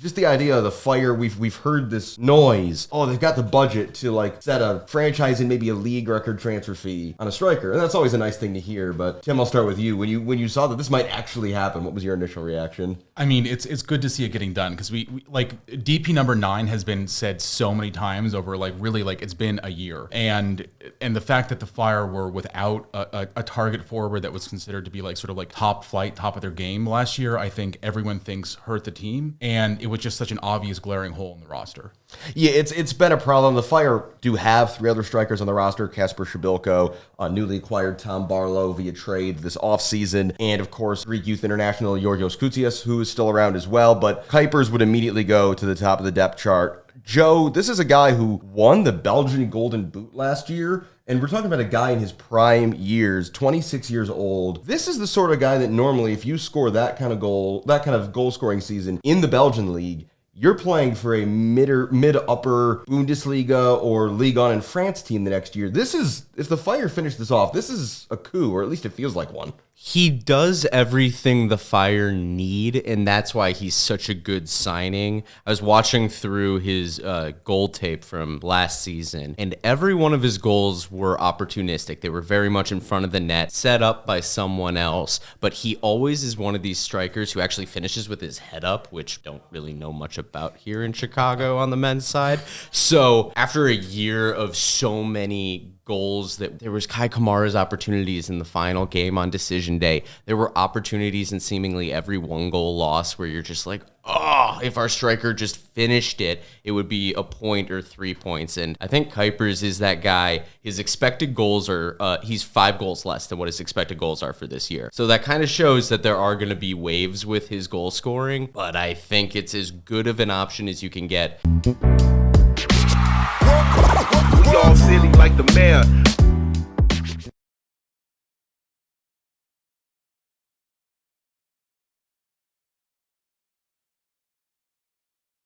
just the idea of the Fire, we've heard this noise. Oh, they've got the budget to like set a franchise and maybe a league record transfer fee on a striker. And that's always a nice thing to hear. But Tim, I'll start with you. When you saw that this might actually happen, what was your initial reaction? I mean, it's good to see it getting done because we like DP number 9 has been said so many times over like really like it's been a year. And the fact that the Fire were without a target forward that was considered to be like sort of like top flight, top of their game last year, I think everyone thinks hurt the team. And it was just such an obvious glaring hole in the roster. Yeah, it's been a problem. The Fire do have 3 other strikers on the roster: Kasper Shabilko, newly acquired Tom Barlow via trade this offseason, and of course Greek youth international Georgios Koutsias, who is still around as well. But Cuypers would immediately go to the top of the depth chart. Joe, this is a guy who won the Belgian Golden Boot last year. And we're talking about a guy in his prime years, 26 years old. This is the sort of guy that normally, if you score that kind of goal scoring season in the Belgian league, you're playing for a mid-upper Bundesliga or Ligue 1 in France team the next year. This is, if the Fire finish this off, this is a coup, or at least it feels like one. He does everything the Fire need, and that's why he's such a good signing. I was watching through his goal tape from last season, and every one of his goals were opportunistic. They were very much in front of the net, set up by someone else, but he always is one of these strikers who actually finishes with his head up, which don't really know much about here in Chicago on the men's side. So after a year of so many goals, that there was Kai Kamara's opportunities in the final game on decision day. There were opportunities in seemingly every 1-goal loss where you're just like, oh, if our striker just finished it, it would be a point or 3 points. And I think Cuypers is that guy. His expected goals are, he's 5 goals less than what his expected goals are for this year. So that kind of shows that there are going to be waves with his goal scoring, but I think it's as good of an option as you can get. We all silly like the mayor.